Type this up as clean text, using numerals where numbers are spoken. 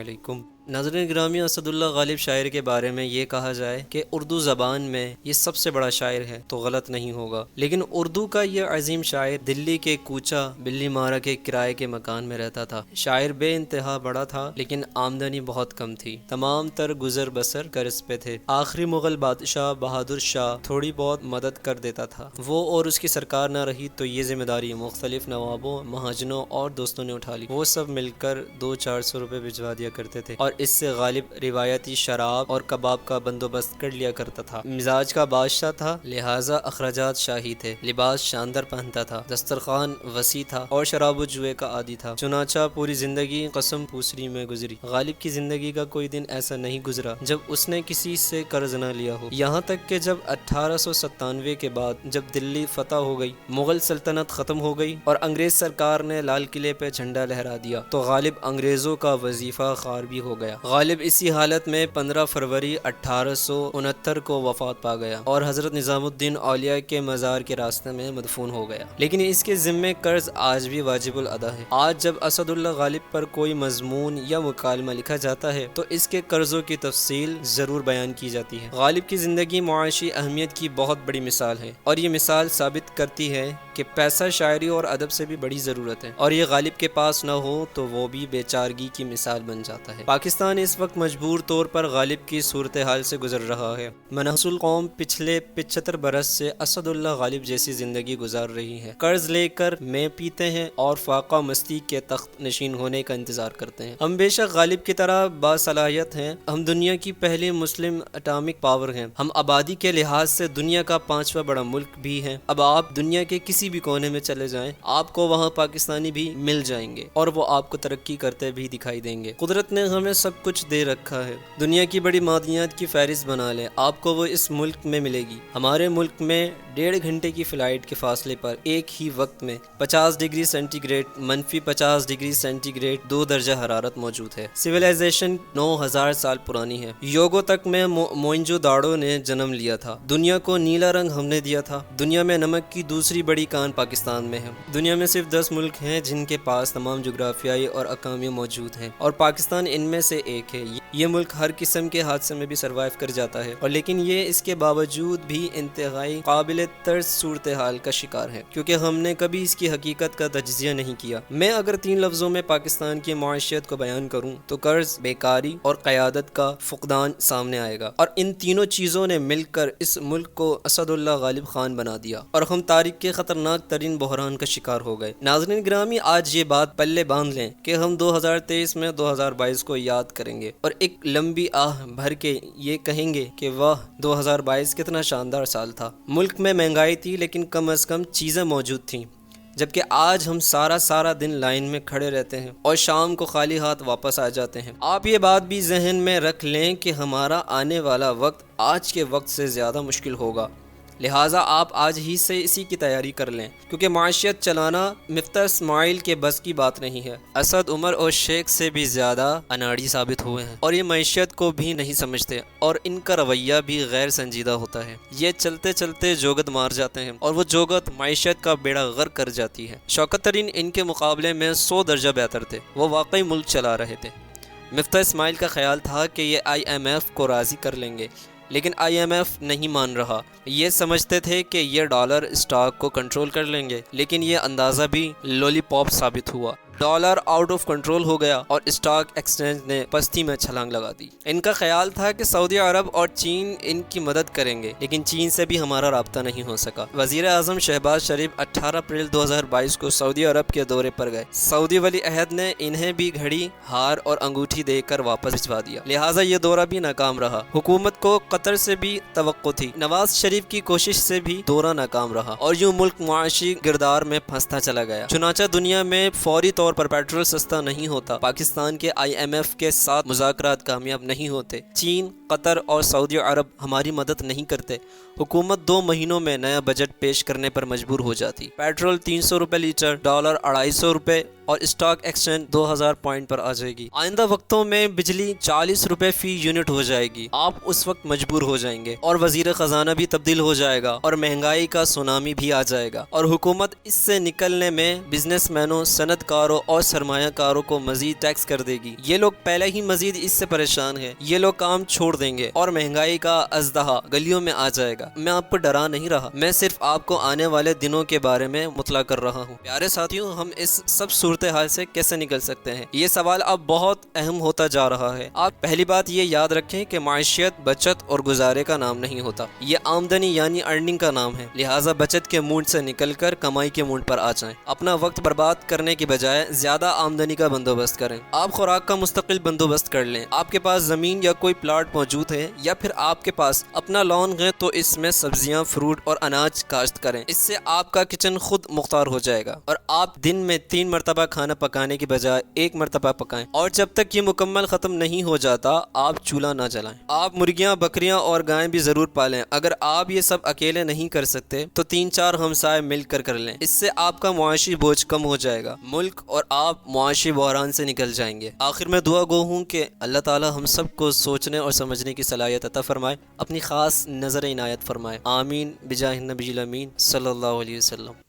علیکم ناظرین گرامی، اسد اللہ غالب شاعر کے بارے میں یہ کہا جائے کہ اردو زبان میں یہ سب سے بڑا شاعر ہے تو غلط نہیں ہوگا، لیکن اردو کا یہ عظیم شاعر دلی کے کوچہ بلی مارا کے کرائے کے مکان میں رہتا تھا۔ شاعر بے انتہا بڑا تھا لیکن آمدنی بہت کم تھی، تمام تر گزر بسر قرض پہ تھے۔ آخری مغل بادشاہ بہادر شاہ تھوڑی بہت مدد کر دیتا تھا، وہ اور اس کی سرکار نہ رہی تو یہ ذمہ داری مختلف نوابوں، مہاجنوں اور دوستوں نے اٹھا لی۔ وہ سب مل کر 200-400 روپے بھجوا دیا کرتے تھے اور اس سے غالب روایتی شراب اور کباب کا بندوبست کر لیا کرتا تھا۔ مزاج کا بادشاہ تھا، لہٰذا اخراجات شاہی تھے، لباس شاندار پہنتا تھا، دسترخوان وسیع تھا اور شراب و جوئے کا عادی تھا۔ چنانچہ پوری زندگی قسم پوسری میں گزری۔ غالب کی زندگی کا کوئی دن ایسا نہیں گزرا جب اس نے کسی سے قرض نہ لیا ہو، یہاں تک کہ جب 1897 کے بعد جب دلی فتح ہو گئی، مغل سلطنت ختم ہو گئی اور انگریز سرکار نے لال قلعے پہ جھنڈا لہرا دیا تو غالب انگریزوں کا وظیفہ خوار بھی ہو گیا۔ غالب اسی حالت میں 15 فروری 1869 کو وفات پا گیا اور حضرت نظام الدین اولیاء کے مزار کے راستے میں مدفون ہو گیا، لیکن اس کے ذمے قرض آج بھی واجب الادا ہے۔ آج جب اسد اللہ غالب پر کوئی مضمون یا مکالمہ لکھا جاتا ہے تو اس کے قرضوں کی تفصیل ضرور بیان کی جاتی ہے۔ غالب کی زندگی معاشی اہمیت کی بہت بڑی مثال ہے اور یہ مثال ثابت کرتی ہے کہ پیسہ شاعری اور ادب سے بھی بڑی ضرورت ہے، اور یہ غالب کے پاس نہ ہو تو وہ بھی بے چارگی کی مثال بن جاتا ہے۔ پاکستان اس وقت مجبور طور پر غالب کی صورتحال سے گزر رہا ہے۔ منحوس القوم پچھلے 75 برس سے اسد اللہ غالب جیسی زندگی گزار رہی ہے۔ قرض لے کر میں پیتے ہیں اور فاقہ مستی کے تخت نشین ہونے کا انتظار کرتے ہیں۔ ہم بے شک غالب کی طرح باصلاحیت ہیں، ہم دنیا کی پہلی مسلم اٹامک پاور ہیں، ہم آبادی کے لحاظ سے دنیا کا 5واں بڑا ملک بھی ہیں۔ اب آپ دنیا کے کسی بھی کونے میں چلے جائیں، آپ کو وہاں پاکستانی بھی مل جائیں گے اور وہ آپ کو ترقی کرتے بھی دکھائی دیں گے۔ قدرت نے ہمیں سب کچھ دے رکھا ہے، دنیا کی بڑی معدنیات کی فہرست بنا لیں، آپ کو وہ اس ملک میں ملے گی۔ ہمارے ملک میں 1.5 گھنٹے کی فلائٹ کے فاصلے پر ایک ہی وقت میں 50 degree centigrade -50 degree centigrade 2 درجہ حرارت موجود ہے۔ سویلائزیشن 9000 سال پرانی ہے۔ یوگو تک میں موئنجو داڑو نے جنم لیا تھا، دنیا کو نیلا رنگ ہم نے دیا تھا۔ دنیا میں نمک کی دوسری بڑی کان پاکستان میں ہے۔ دنیا میں صرف 10 ملک ہیں جن کے پاس تمام جغرافیائی اور اقامیہ موجود ہیں اور پاکستان ان میں سے ایک ہے۔ یہ ملک ہر قسم کے حادثے میں بھی سروائیو کر جاتا ہے، اور لیکن یہ اس کے باوجود بھی انتہائی قابل طرز صورتحال کا شکار ہے کیونکہ ہم نے کبھی اس کی حقیقت کا تجزیہ نہیں کیا۔ میں اگر 3 لفظوں میں پاکستان کی معیشت کو بیان کروں تو قرض، بیکاری اور قیادت کا فقدان سامنے آئے گا، اور ان تینوں چیزوں نے مل کر اس ملک کو اسد اللہ غالب خان بنا دیا اور ہم تاریخ کے خطرناک ترین بحران کا شکار ہو گئے۔ ناظرین گرامی، آج یہ بات پلے باندھ لیں کہ ہم 2023 میں 2022 کو یاد کریں گے اور ایک لمبی آہ بھر کے یہ کہیں گے کہ واہ 2022 کتنا شاندار سال تھا۔ ملک میں مہنگائی تھی لیکن کم از کم چیزیں موجود تھیں، جبکہ آج ہم سارا دن لائن میں کھڑے رہتے ہیں اور شام کو خالی ہاتھ واپس آ جاتے ہیں۔ آپ یہ بات بھی ذہن میں رکھ لیں کہ ہمارا آنے والا وقت آج کے وقت سے زیادہ مشکل ہوگا، لہٰذا آپ آج ہی سے اسی کی تیاری کر لیں، کیونکہ معیشت چلانا مفتاح اسماعیل کے بس کی بات نہیں ہے۔ اسد عمر اور شیخ سے بھی زیادہ اناڑی ثابت ہوئے ہیں اور یہ معیشت کو بھی نہیں سمجھتے اور ان کا رویہ بھی غیر سنجیدہ ہوتا ہے۔ یہ چلتے چلتے جوگت مار جاتے ہیں اور وہ جوگت معیشت کا بیڑا غرق کر جاتی ہے۔ شوکت ترین ان کے مقابلے میں 100 درجہ بہتر تھے، وہ واقعی ملک چلا رہے تھے۔ مفتاح اسماعیل کا خیال تھا کہ یہ IMF کو راضی کر لیں گے، لیکن IMF نہیں مان رہا۔ یہ سمجھتے تھے کہ یہ ڈالر اسٹاک کو کنٹرول کر لیں گے، لیکن یہ اندازہ بھی لولی پاپ ثابت ہوا۔ ڈالر آؤٹ آف کنٹرول ہو گیا اور اسٹاک ایکسچینج نے پستی میں چھلانگ لگا دی۔ ان کا خیال تھا کہ سعودی عرب اور چین ان کی مدد کریں گے، لیکن چین سے بھی ہمارا رابطہ نہیں ہو سکا۔ وزیر اعظم شہباز شریف 18 اپریل 2022 کو سعودی عرب کے دورے پر گئے۔ سعودی ولی عہد نے انہیں بھی گھڑی، ہار اور انگوٹھی دے کر واپس بھجوا دیا، لہٰذا یہ دورہ بھی ناکام رہا۔ حکومت کو قطر سے بھی توقع تھی، نواز شریف کی کوشش سے بھی دورہ ناکام رہا اور یوں ملک معاشی گردار میں پھنستا چلا گیا۔ چنانچہ دنیا میں فوری طور پر پیٹرول سستا نہیں ہوتا، پاکستان کے IMF کے ساتھ مذاکرات کامیاب نہیں ہوتے، چین، قطر اور سعودی عرب ہماری مدد نہیں کرتے، حکومت 2 مہینوں میں نیا بجٹ پیش کرنے پر مجبور ہو جاتی، پیٹرول 300 روپے لیٹر، ڈالر 250 روپے اور اسٹاک ایکسچینج 2000 پوائنٹ پر آ جائے گی۔ آئندہ وقتوں میں بجلی 40 روپے فی یونٹ ہو جائے گی، آپ اس وقت مجبور ہو جائیں گے اور وزیر خزانہ بھی تبدیل ہو جائے گا اور مہنگائی کا سونامی بھی آ جائے گا، اور حکومت اس سے نکلنے میں بزنس مینوں، صنعت کاروں اور سرمایہ کاروں کو مزید ٹیکس کر دے گی۔ یہ لوگ پہلے ہی مزید اس سے پریشان ہیں، یہ لوگ کام چھوڑ دیں گے اور مہنگائی کا ازدہا گلیوں میں آ جائے گا۔ میں آپ کو ڈرا نہیں رہا، میں صرف آپ کو آنے والے دنوں کے بارے میں مطلع کر رہا ہوں۔ پیارے ساتھیوں، ہم اس سب صورتحال سے کیسے نکل سکتے ہیں؟ یہ سوال اب بہت اہم ہوتا جا رہا ہے۔ آپ پہلی بات یہ یاد رکھیں کہ معیشت بچت اور گزارے کا نام نہیں ہوتا، یہ آمدنی یعنی ارننگ کا نام ہے۔ لہٰذا بچت کے موڈ سے نکل کر کمائی کے موڈ پر آ جائیں۔ اپنا وقت برباد کرنے کی بجائے زیادہ آمدنی کا بندوبست کریں۔ آپ خوراک کا مستقل بندوبست کر لیں۔ آپ کے پاس زمین یا کوئی پلاٹ موجود ہے یا پھر آپ کے پاس اپنا لان ہے تو اس میں سبزیاں، فروٹ اور اناج کاشت کریں۔ اس سے آپ کا کچن خود مختار ہو جائے گا اور آپ دن میں 3 مرتبہ کھانا پکانے کی بجائے 1 مرتبہ پکائیں، اور جب تک یہ مکمل ختم نہیں ہو جاتا آپ چولہا نہ جلائیں۔ آپ مرغیاں، بکریاں اور گائیں بھی ضرور پالیں۔ اگر آپ یہ سب اکیلے نہیں کر سکتے تو 3-4 ہمسائے مل کر لیں۔ اس سے آپ کا معاشی بوجھ کم ہو جائے گا، ملک اور آپ معاشی بحران سے نکل جائیں گے۔ آخر میں دعا گو ہوں کہ اللہ تعالی ہم سب کو سوچنے اور سمجھنے کی صلاحیت عطا فرمائے، اپنی خاص نظر عنایت فرمائے۔ آمین بجاہ النبی الامین صلی اللہ علیہ وسلم۔